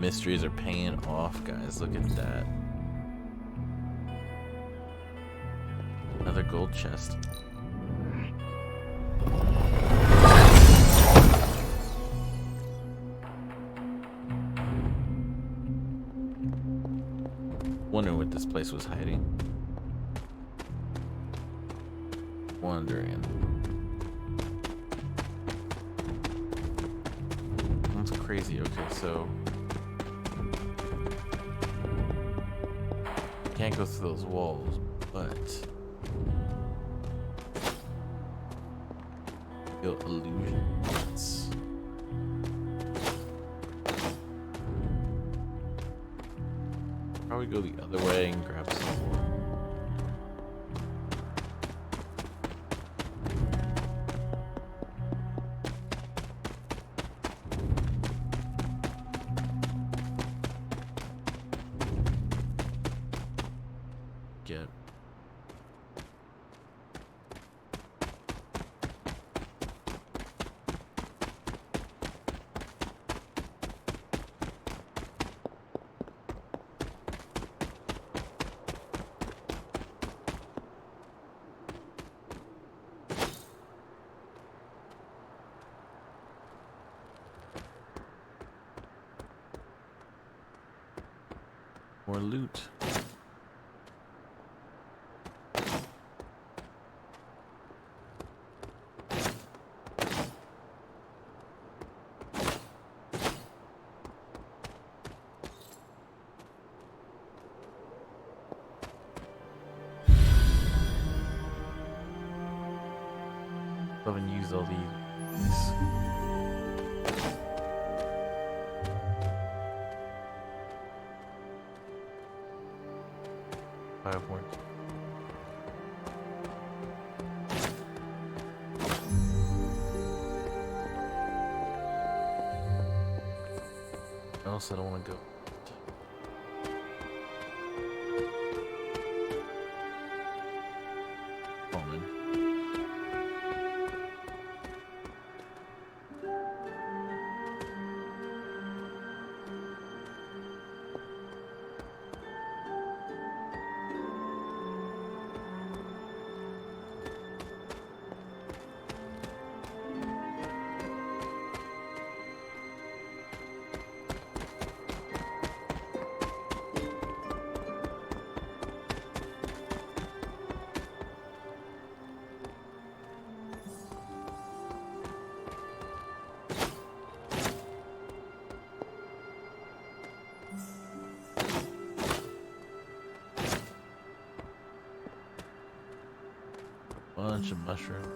mysteries are paying off, guys. Look at that. Another gold chest. Wondering what this place was hiding. Wondering. That's crazy. Okay, so can't go through those walls, but feel illusions. Probably go the other way and grab some more. Get more loot. Haven't used all these. I have more. Else I don't want to go. Common. Bunch of mushrooms.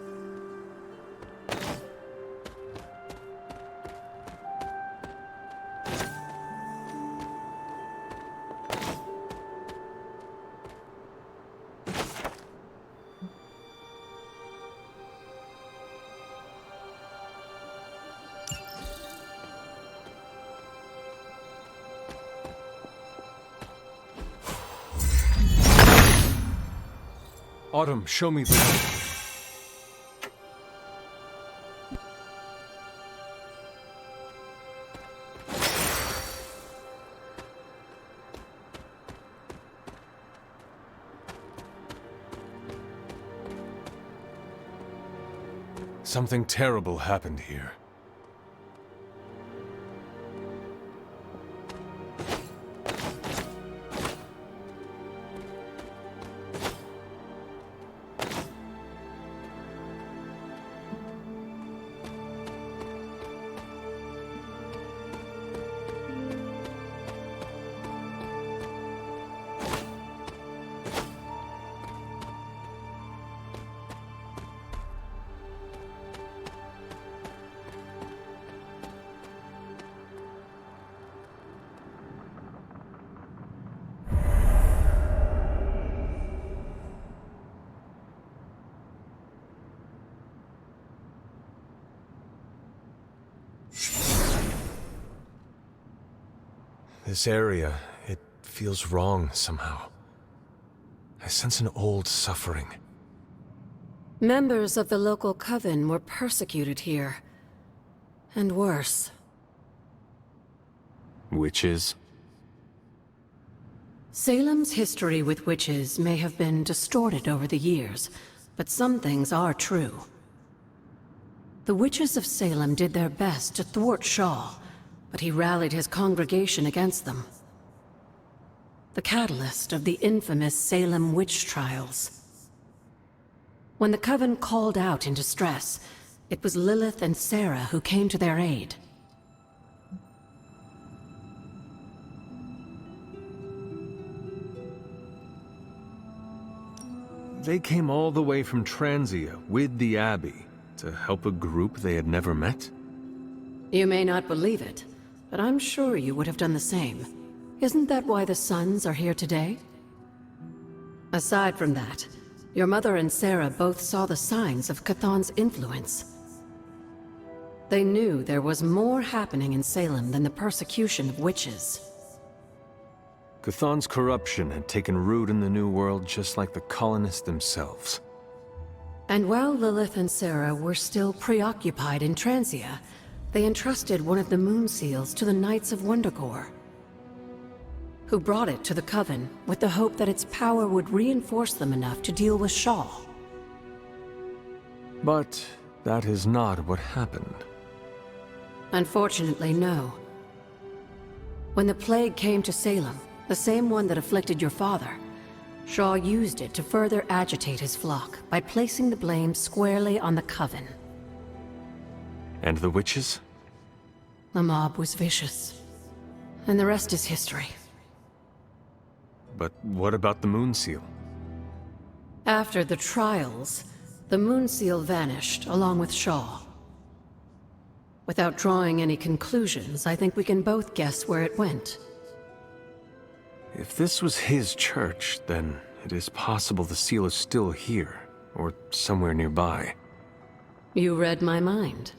Autumn, show me the... Something terrible happened here. This area, it feels wrong somehow. I sense an old suffering. Members of the local coven were persecuted here. And worse. Witches? Salem's history with witches may have been distorted over the years, but some things are true. The witches of Salem did their best to thwart Shaw, but he rallied his congregation against them. The catalyst of the infamous Salem witch trials. When the Coven called out in distress, it was Lilith and Sarah who came to their aid. They came all the way from Transia with the Abbey to help a group they had never met? You may not believe it, but I'm sure you would have done the same. Isn't that why the Sons are here today? Aside from that, your mother and Sarah both saw the signs of Chthon's influence. They knew there was more happening in Salem than the persecution of witches. Chthon's corruption had taken root in the New World just like the colonists themselves. And while Lilith and Sarah were still preoccupied in Transia, they entrusted one of the moon seals to the Knights of Wundagore, who brought it to the Coven with the hope that its power would reinforce them enough to deal with Shaw. But that is not what happened. Unfortunately, no. When the plague came to Salem, the same one that afflicted your father, Shaw used it to further agitate his flock by placing the blame squarely on the Coven. And the witches? The mob was vicious, and the rest is history. But what about the moon seal? After the trials, the moon seal vanished along with Shaw. Without drawing any conclusions, I think we can both guess where it went. If this was his church, then it is possible the seal is still here, or somewhere nearby. You read my mind.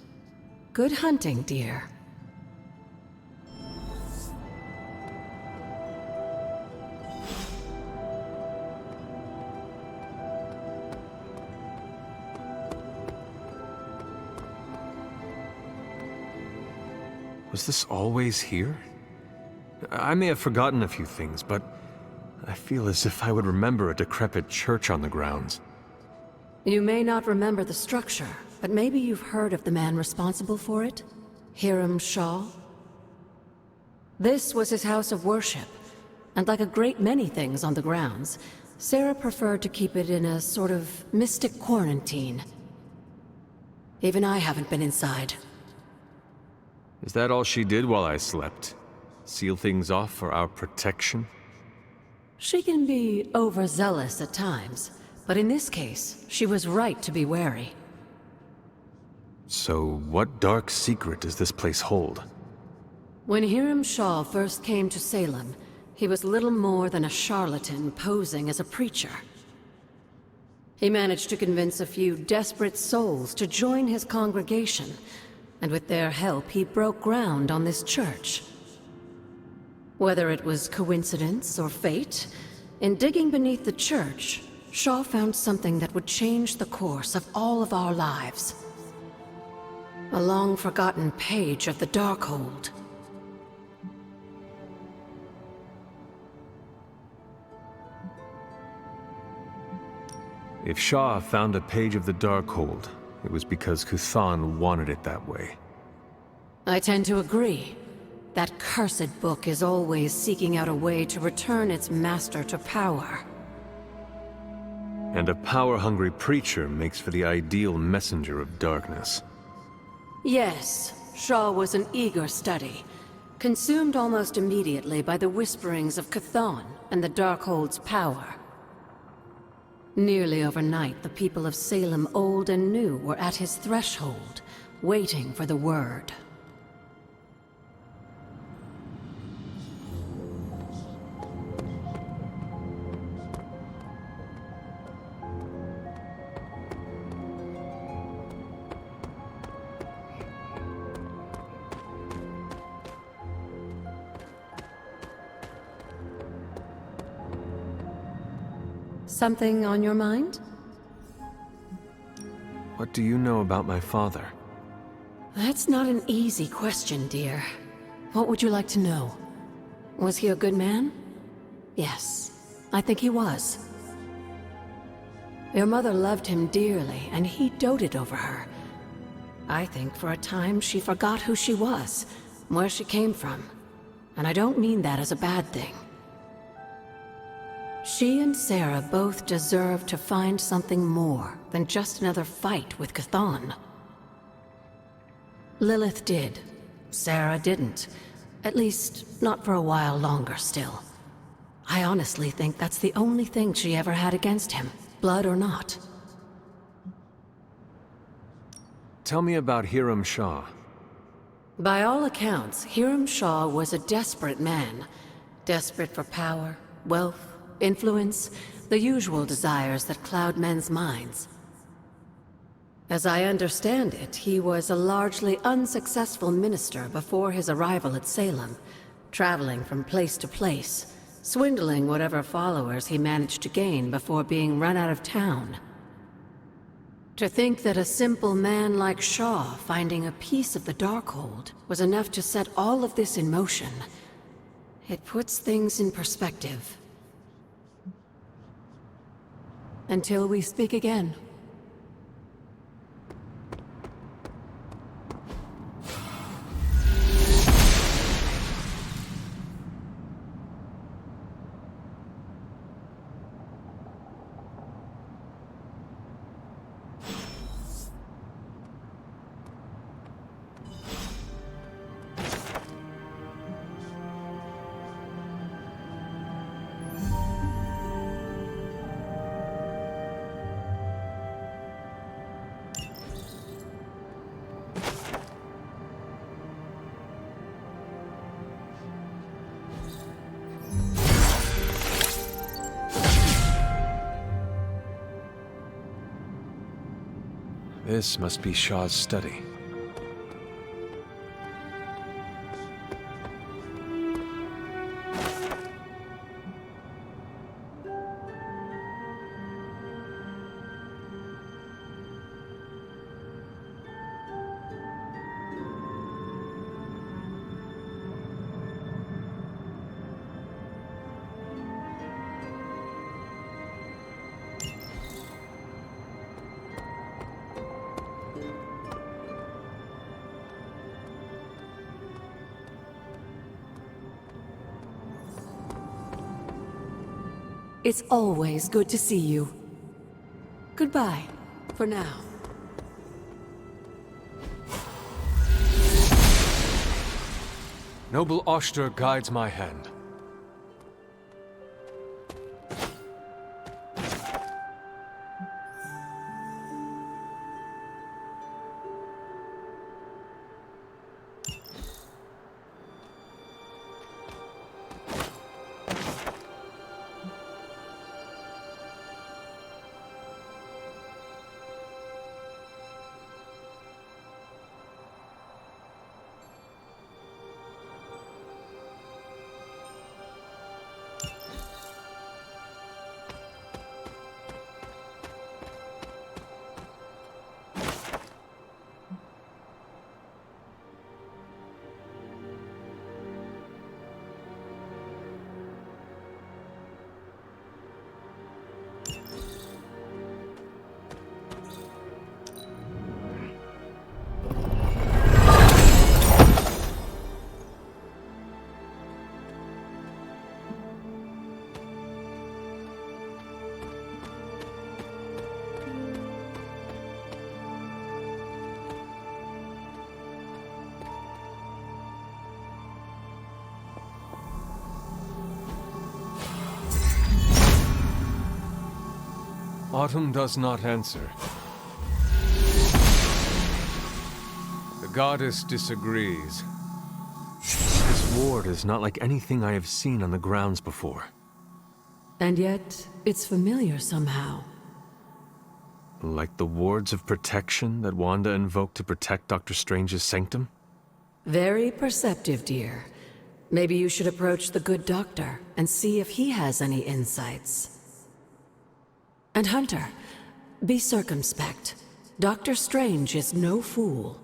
Good hunting, dear. Was this always here? I may have forgotten a few things, but I feel as if I would remember a decrepit church on the grounds. You may not remember the structure, but maybe you've heard of the man responsible for it? Hiram Shaw? This was his house of worship, and like a great many things on the grounds, Sarah preferred to keep it in a sort of mystic quarantine. Even I haven't been inside. Is that all she did while I slept? Seal things off for our protection? She can be overzealous at times, but in this case, she was right to be wary. So, what dark secret does this place hold? When Hiram Shaw first came to Salem, he was little more than a charlatan posing as a preacher. He managed to convince a few desperate souls to join his congregation, and with their help, he broke ground on this church. Whether it was coincidence or fate, in digging beneath the church, Shaw found something that would change the course of all of our lives. A long-forgotten page of the Darkhold. If Shaw found a page of the Darkhold, it was because Chthon wanted it that way. I tend to agree. That cursed book is always seeking out a way to return its master to power. And a power-hungry preacher makes for the ideal messenger of darkness. Yes, Shaw was an eager study, consumed almost immediately by the whisperings of Chthon and the Darkhold's power. Nearly overnight, the people of Salem, old and new, were at his threshold, waiting for the word. Something on your mind? What do you know about my father? That's not an easy question, dear. What would you like to know? Was he a good man? Yes, I think he was. Your mother loved him dearly, and he doted over her. I think for a time she forgot who she was, where she came from. And I don't mean that as a bad thing. She and Sarah both deserve to find something more than just another fight with Chthon. Lilith did. Sarah didn't. At least, not for a while longer still. I honestly think that's the only thing she ever had against him, blood or not. Tell me about Hiram Shaw. By all accounts, Hiram Shaw was a desperate man. Desperate for power, wealth, influence, the usual desires that cloud men's minds. As I understand it, he was a largely unsuccessful minister before his arrival at Salem, traveling from place to place, swindling whatever followers he managed to gain before being run out of town. To think that a simple man like Shaw finding a piece of the Darkhold was enough to set all of this in motion, it puts things in perspective. Until we speak again. This must be Shaw's study. It's always good to see you. Goodbye, for now. Noble Oster guides my hand. Autumn does not answer. The goddess disagrees. This ward is not like anything I have seen on the grounds before. And yet, it's familiar somehow. Like the wards of protection that Wanda invoked to protect Dr. Strange's sanctum? Very perceptive, dear. Maybe you should approach the good doctor and see if he has any insights. And Hunter, be circumspect. Dr. Strange is no fool.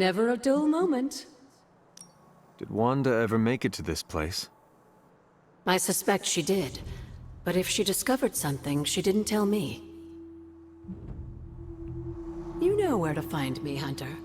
Never a dull moment. Did Wanda ever make it to this place? I suspect she did. But if she discovered something, she didn't tell me. You know where to find me, Hunter.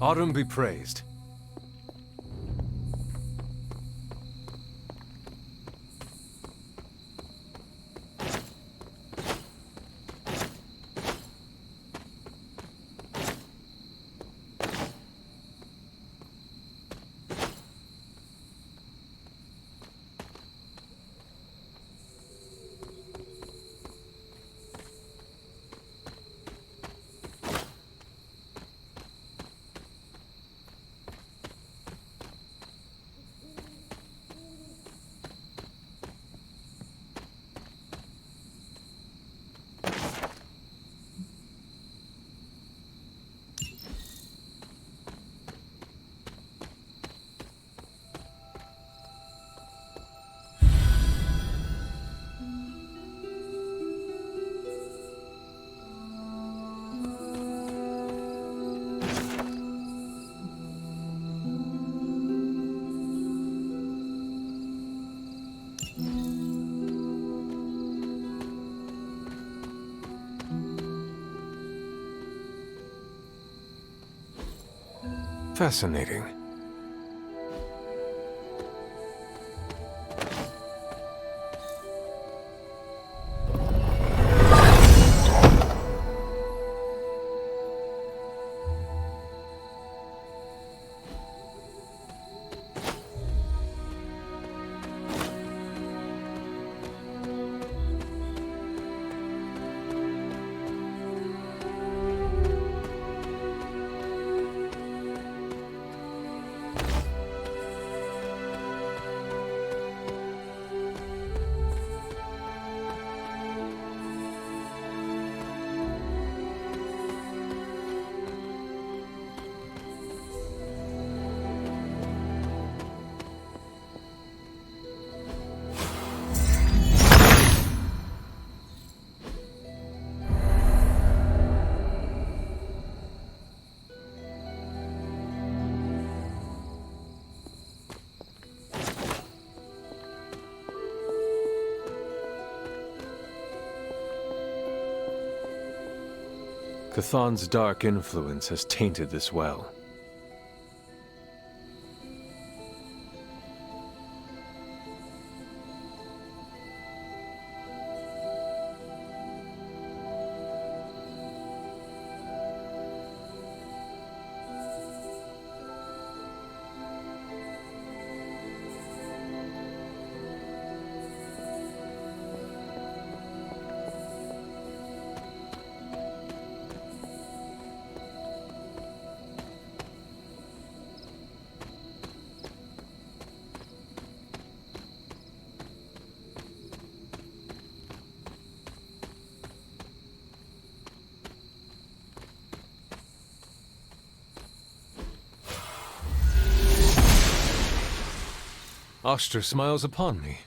Autumn be praised. Fascinating. Chthon's dark influence has tainted this well. Oster smiles upon me.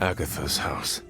Agatha's house.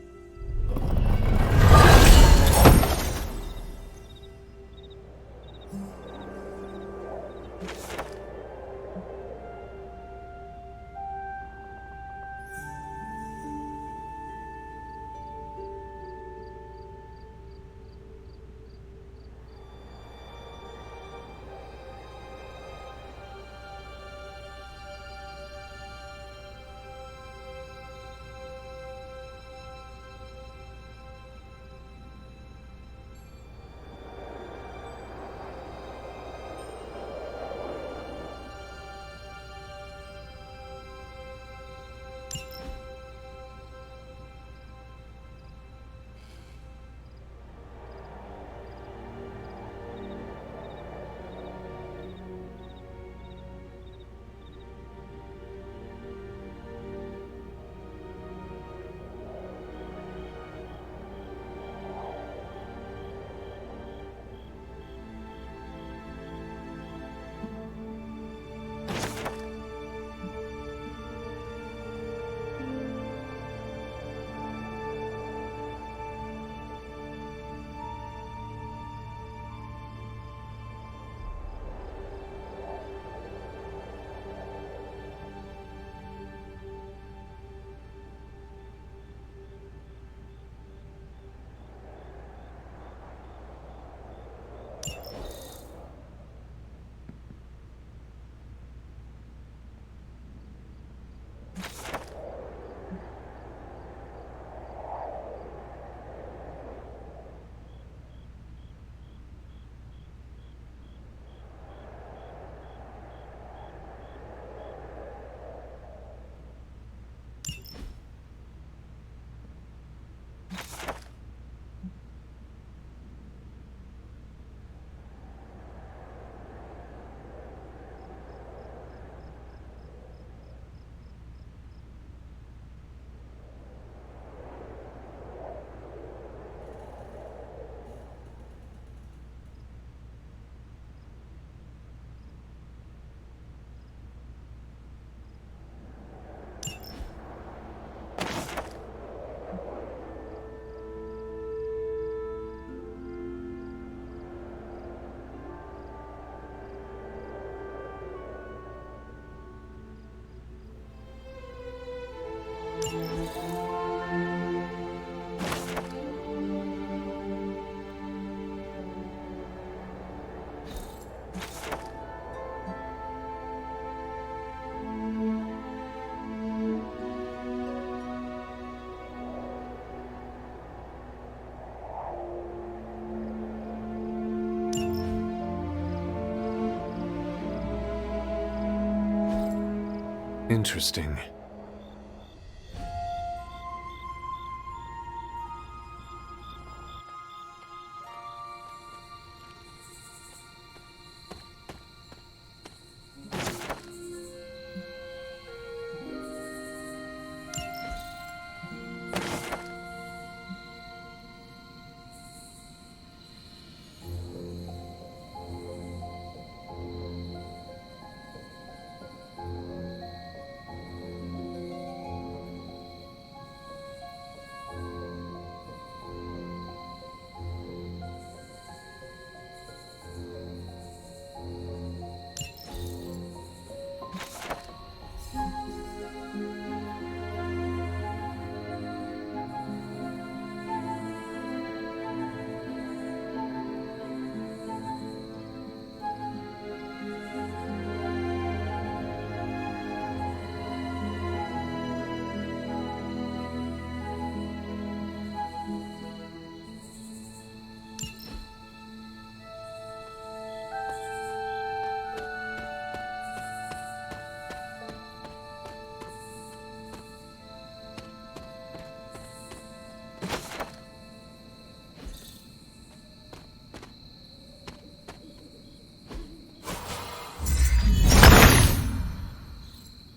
Interesting.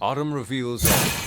Autumn reveals all.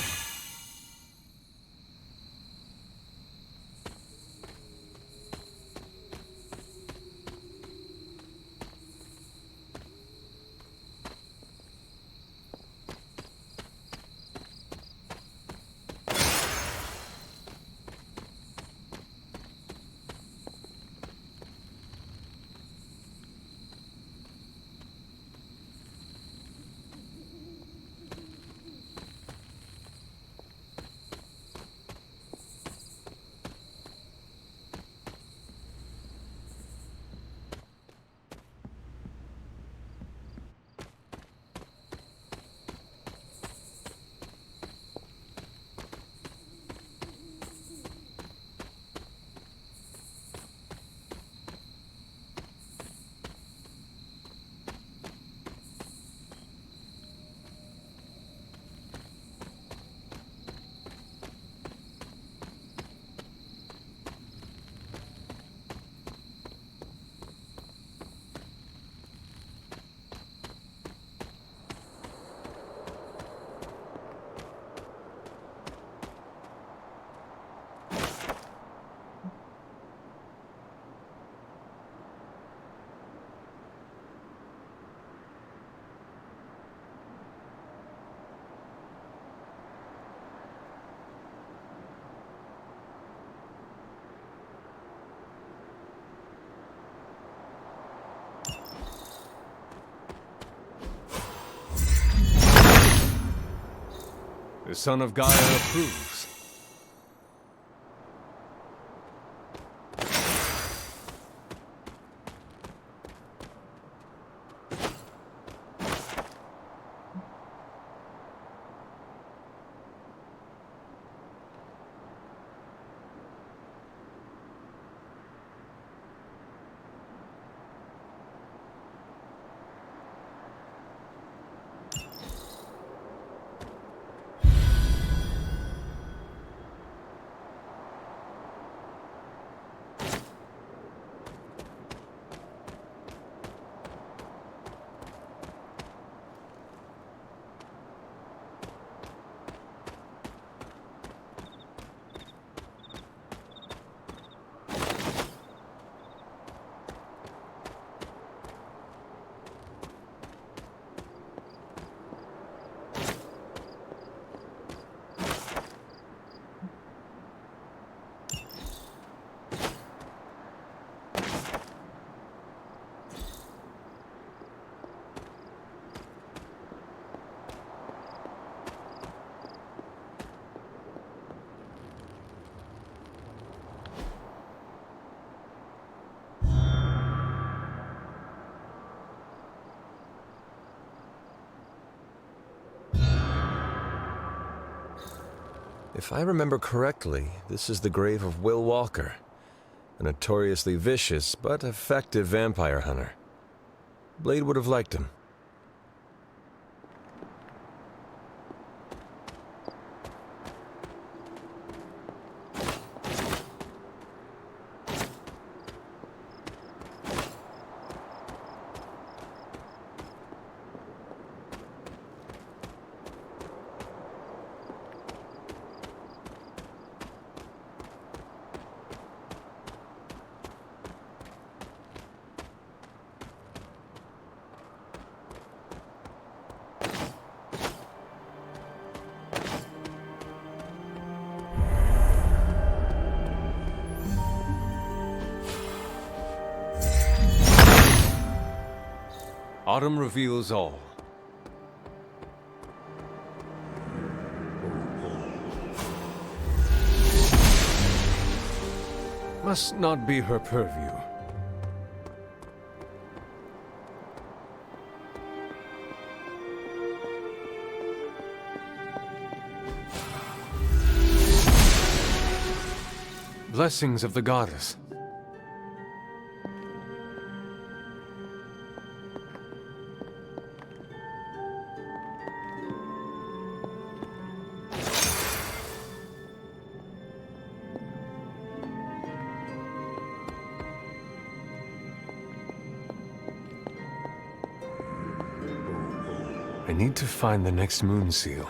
The son of Gaia approves. If I remember correctly, this is the grave of Will Walker, a notoriously vicious but effective vampire hunter. Blade would have liked him. Autumn reveals all. Must not be her purview. Blessings of the goddess. I need to find the next moon seal.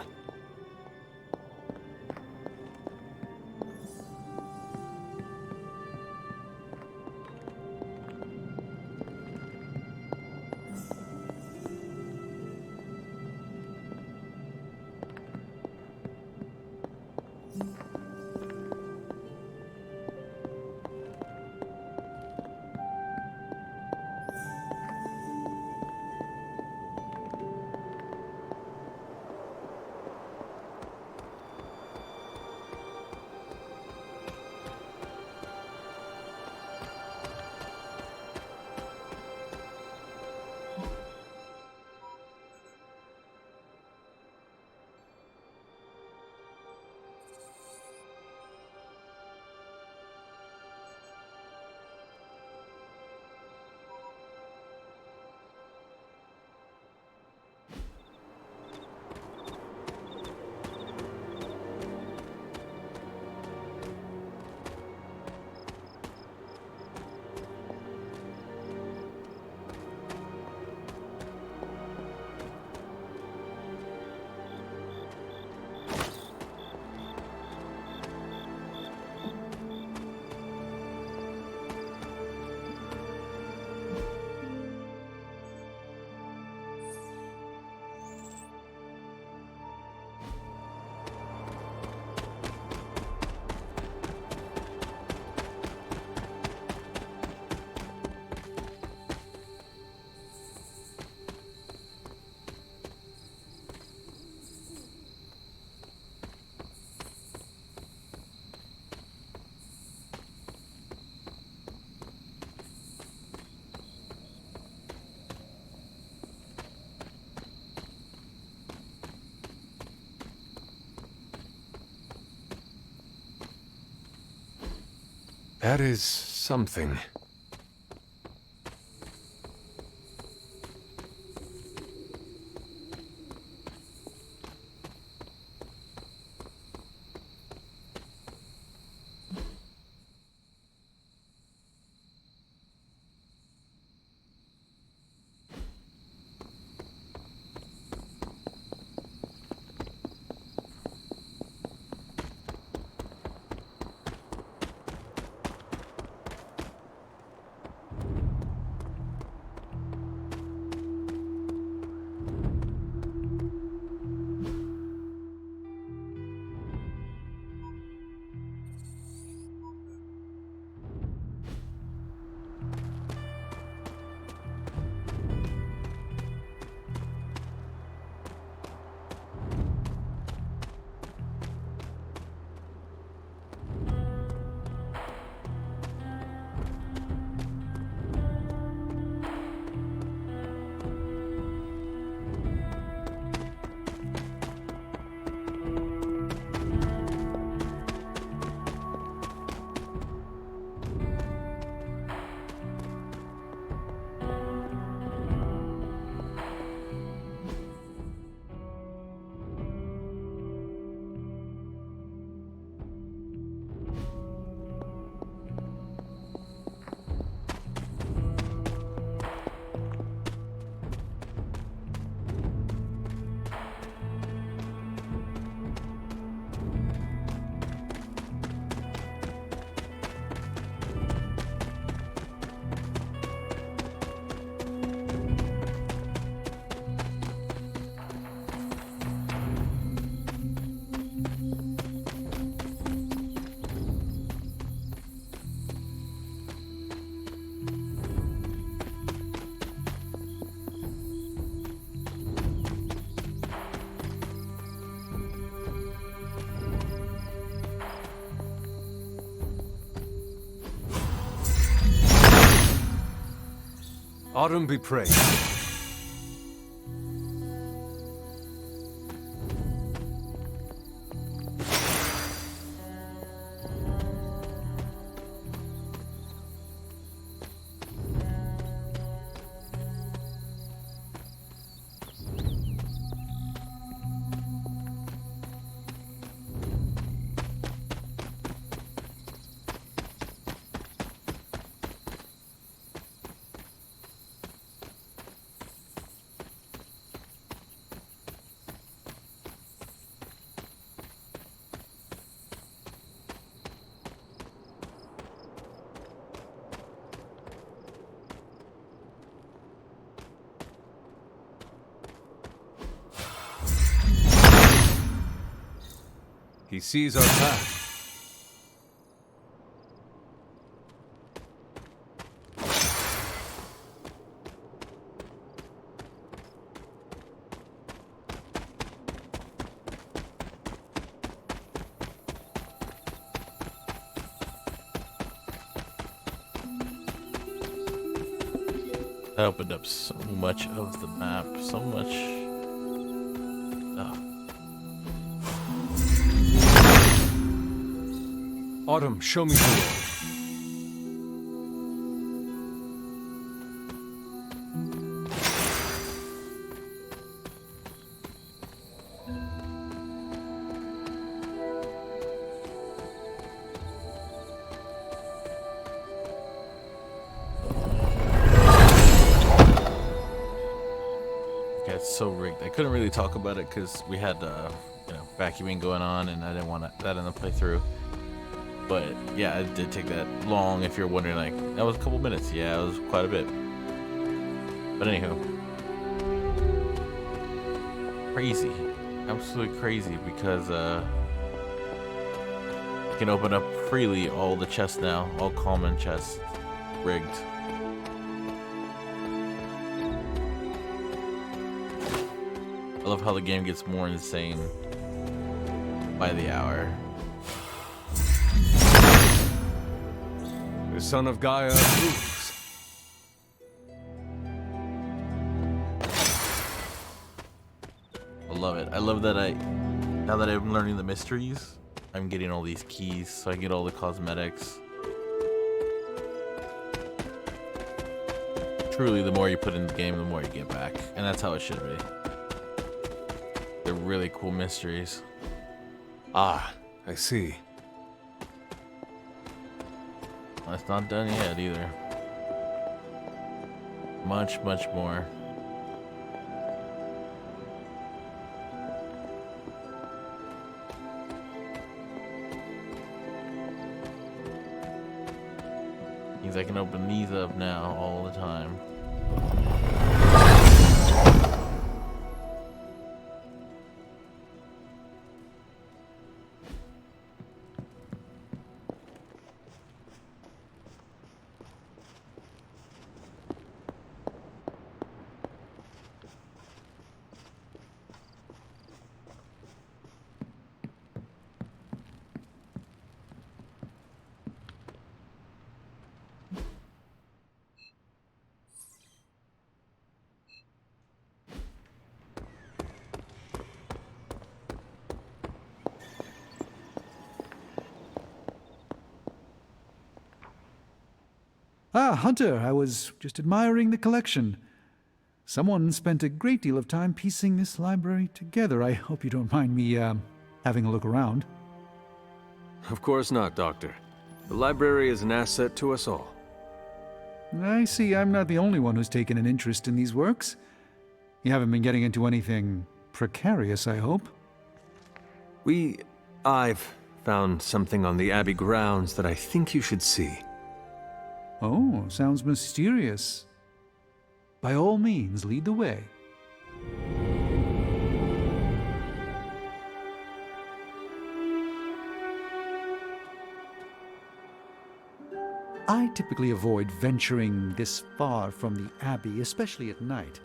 That is something. Autumn be praised. He sees our path. That opened up so much of the map, so much stuff. Autumn, show me the way. Yeah, it's so rigged. I couldn't really talk about it because we had vacuuming going on, and I didn't want that in the playthrough. But yeah, it did take that long. If you're wondering, like, that was a couple minutes. Yeah, it was quite a bit. But anywho, crazy, absolutely crazy, because you can open up freely all the chests now, all common chests, rigged. I love how the game gets more insane by the hour. The son of Gaia approves. I love it. I love that now that I'm learning the mysteries, I'm getting all these keys, so I get all the cosmetics. truly, the more you put in the game, the more you get back. And that's how it should be. They're really cool mysteries. Ah, I see. Well, it's not done yet either. Much, much more. Means I can open these up now all the time. Ah, Hunter, I was just admiring the collection. Someone spent a great deal of time piecing this library together. I hope you don't mind me, having a look around. Of course not, Doctor. The library is an asset to us all. I see I'm not the only one who's taken an interest in these works. You haven't been getting into anything precarious, I hope? I've found something on the Abbey grounds that I think you should see. Oh, sounds mysterious. By all means, lead the way. I typically avoid venturing this far from the Abbey, especially at night.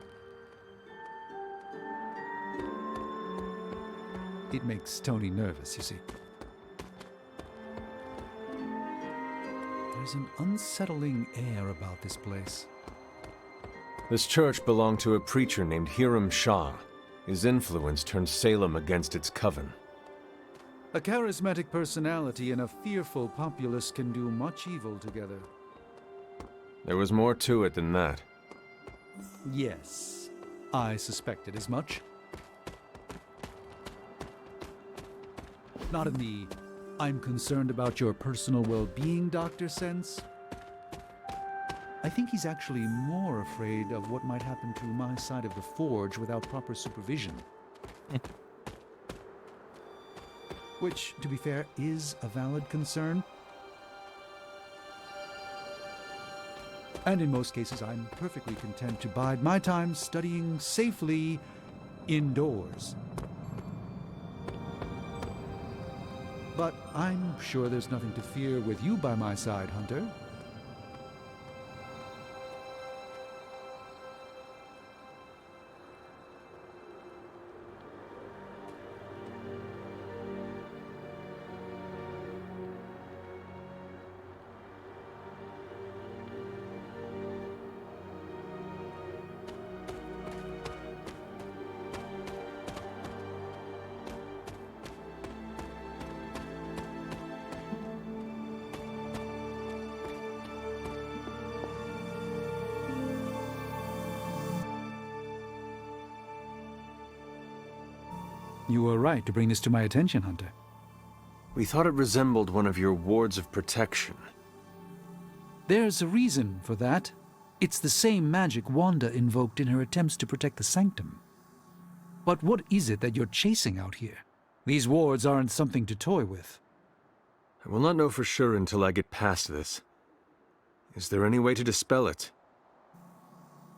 It makes Tony nervous, you see. There's an unsettling air about this place. This church belonged to a preacher named Hiram Shah. His influence turned Salem against its coven. A charismatic personality and a fearful populace can do much evil together. There was more to it than that. Yes, I suspected as much. Not in the "I'm concerned about your personal well-being" doctor sense. I think he's actually more afraid of what might happen to my side of the forge without proper supervision. Which, to be fair, is a valid concern. And in most cases, I'm perfectly content to bide my time studying safely indoors. But I'm sure there's nothing to fear with you by my side, Hunter. You were right to bring this to my attention, Hunter. We thought it resembled one of your wards of protection. There's a reason for that. It's the same magic Wanda invoked in her attempts to protect the Sanctum. But what is it that you're chasing out here? These wards aren't something to toy with. I will not know for sure until I get past this. Is there any way to dispel it?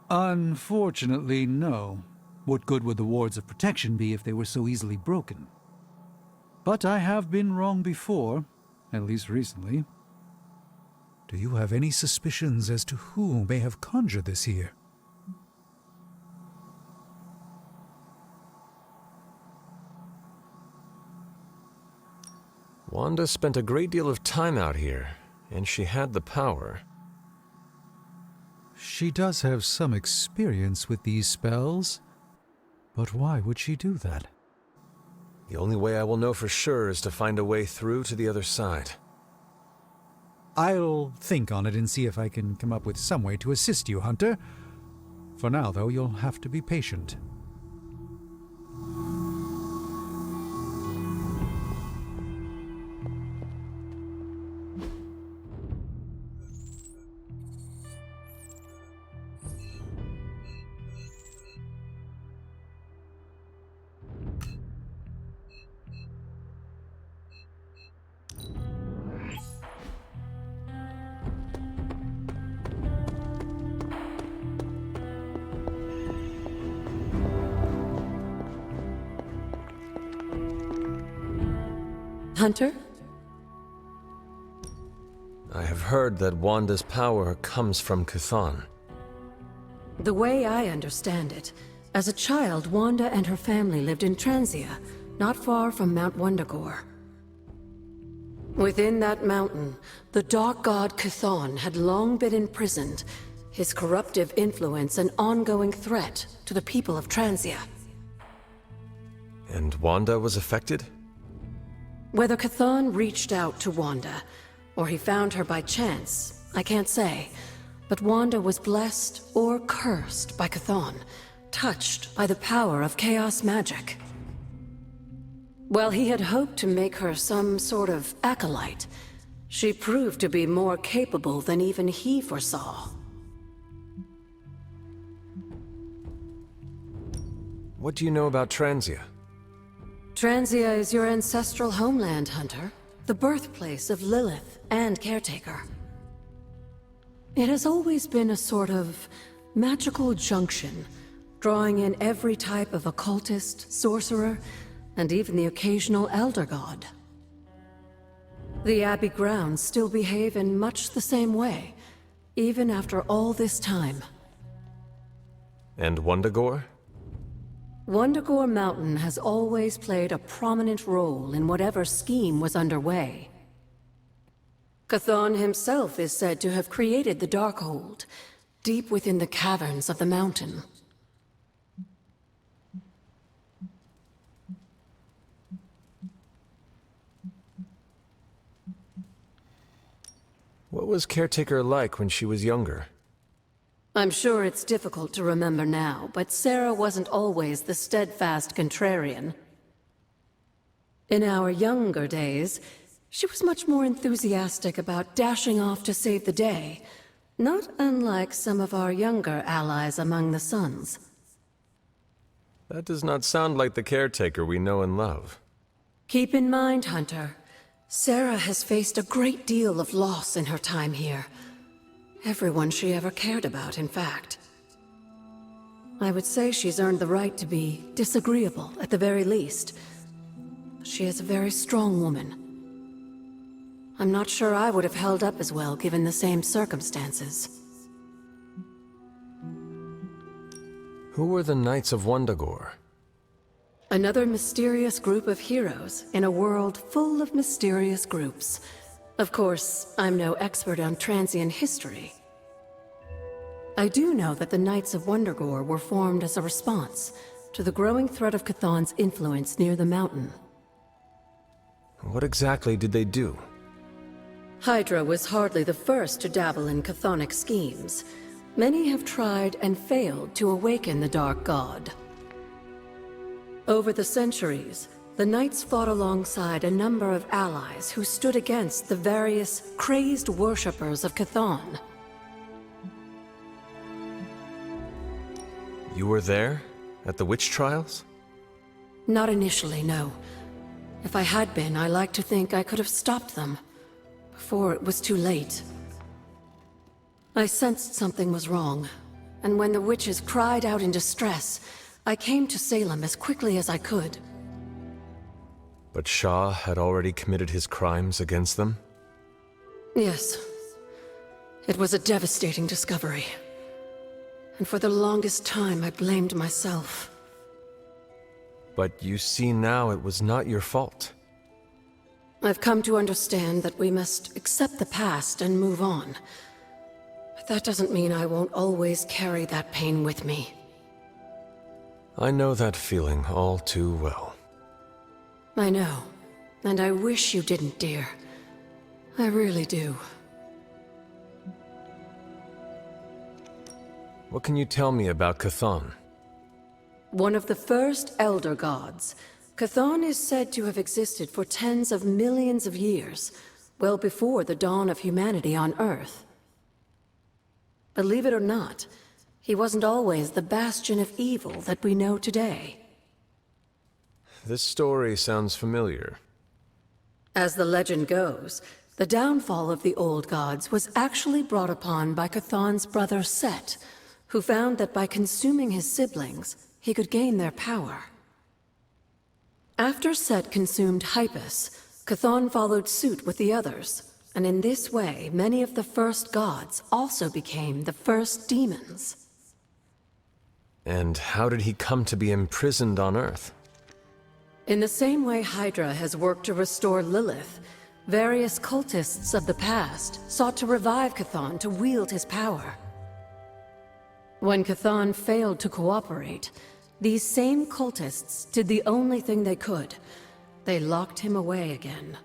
Unfortunately, no. What good would the wards of protection be if they were so easily broken? But I have been wrong before, at least recently. Do you have any suspicions as to who may have conjured this here? Wanda spent a great deal of time out here, and she had the power. She does have some experience with these spells. But why would she do that? The only way I will know for sure is to find a way through to the other side. I'll think on it and see if I can come up with some way to assist you, Hunter. For now, though, you'll have to be patient. Hunter? I have heard that Wanda's power comes from Chthon. The way I understand it, as a child, Wanda and her family lived in Transia, not far from Mount Wundagore. Within that mountain, the dark god Chthon had long been imprisoned, his corruptive influence an ongoing threat to the people of Transia. And Wanda was affected? Whether Chthon reached out to Wanda, or he found her by chance, I can't say. But Wanda was blessed or cursed by Chthon, touched by the power of chaos magic. While he had hoped to make her some sort of acolyte, she proved to be more capable than even he foresaw. What do you know about Transia? Transia is your ancestral homeland, Hunter. The birthplace of Lilith and Caretaker. It has always been a sort of magical junction, drawing in every type of occultist, sorcerer, and even the occasional elder god. The Abbey grounds still behave in much the same way, even after all this time. And Wundagore? Wundagore Mountain has always played a prominent role in whatever scheme was underway. Chthon himself is said to have created the Darkhold, deep within the caverns of the mountain. What was Caretaker like when she was younger? I'm sure it's difficult to remember now, but Sarah wasn't always the steadfast contrarian. In our younger days, she was much more enthusiastic about dashing off to save the day, not unlike some of our younger allies among the Suns. That does not sound like the Caretaker we know and love. Keep in mind, Hunter, Sarah has faced a great deal of loss in her time here. Everyone she ever cared about, in fact. I would say she's earned the right to be disagreeable, at the very least. She is a very strong woman. I'm not sure I would have held up as well given the same circumstances. Who were the Knights of Wundagore? Another mysterious group of heroes in a world full of mysterious groups. Of course, I'm no expert on Transian history. I do know that the Knights of Wundagore were formed as a response to the growing threat of Chthon's influence near the mountain. What exactly did they do? Hydra was hardly the first to dabble in chthonic schemes. Many have tried and failed to awaken the Dark God. Over the centuries, the Knights fought alongside a number of allies who stood against the various crazed worshippers of Chthon. You were there? At the witch trials? Not initially, no. If I had been, I like to think I could have stopped them, before it was too late. I sensed something was wrong, and when the witches cried out in distress, I came to Salem as quickly as I could. But Shah had already committed his crimes against them? Yes. It was a devastating discovery. And for the longest time, I blamed myself. But you see now it was not your fault. I've come to understand that we must accept the past and move on. But that doesn't mean I won't always carry that pain with me. I know that feeling all too well. I know. And I wish you didn't, dear. I really do. What can you tell me about Chthon? One of the first Elder Gods, Chthon is said to have existed for tens of millions of years, well before the dawn of humanity on Earth. Believe it or not, he wasn't always the bastion of evil that we know today. This story sounds familiar. As the legend goes, the downfall of the old gods was actually brought upon by Chthon's brother Set, who found that by consuming his siblings, he could gain their power. After Set consumed Hypus, Chthon followed suit with the others, and in this way, many of the first gods also became the first demons. And how did he come to be imprisoned on Earth? In the same way Hydra has worked to restore Lilith, various cultists of the past sought to revive Chthon to wield his power. When Chthon failed to cooperate, these same cultists did the only thing they could. They locked him away again.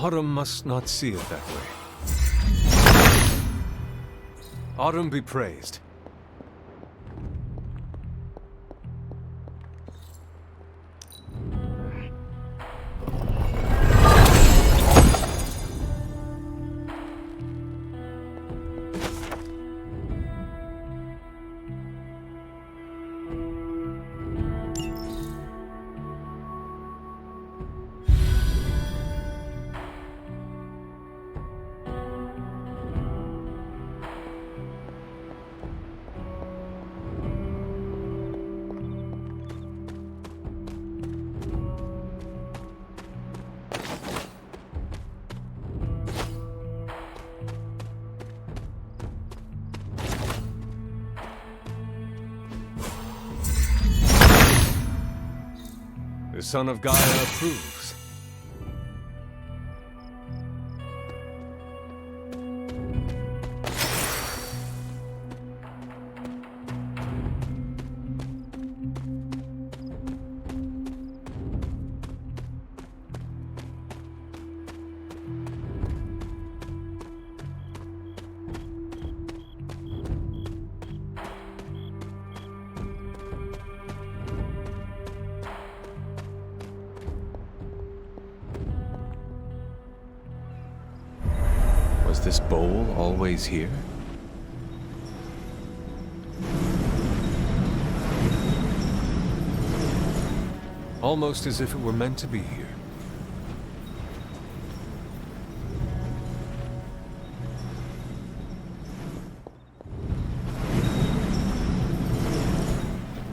Autumn must not see it that way. Autumn be praised. The son of Gaia approves. Was this bowl always here? Almost as if it were meant to be here.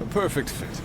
A perfect fit.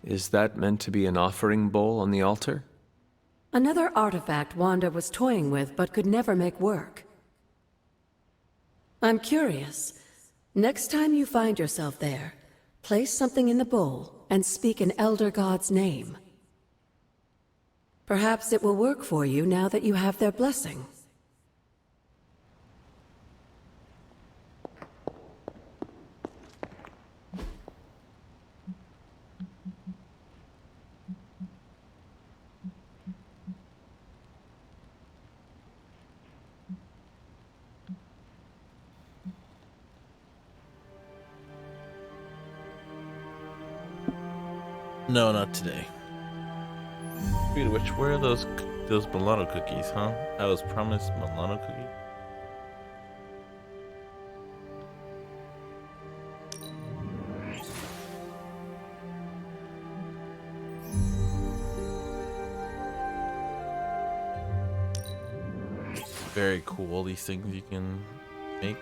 Is that meant to be an offering bowl on the altar? Another artifact Wanda was toying with but could never make work. I'm curious. Next time you find yourself there, place something in the bowl and speak an Elder God's name. Perhaps it will work for you now that you have their blessing. No, not today. Speaking of which, where are those Milano cookies, huh? I was promised Milano cookie. very cool, these things you can make.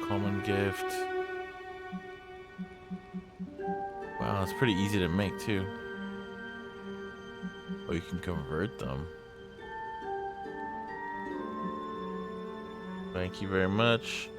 Common gift. Wow, it's pretty easy to make too. Oh, you can convert them. Thank you very much.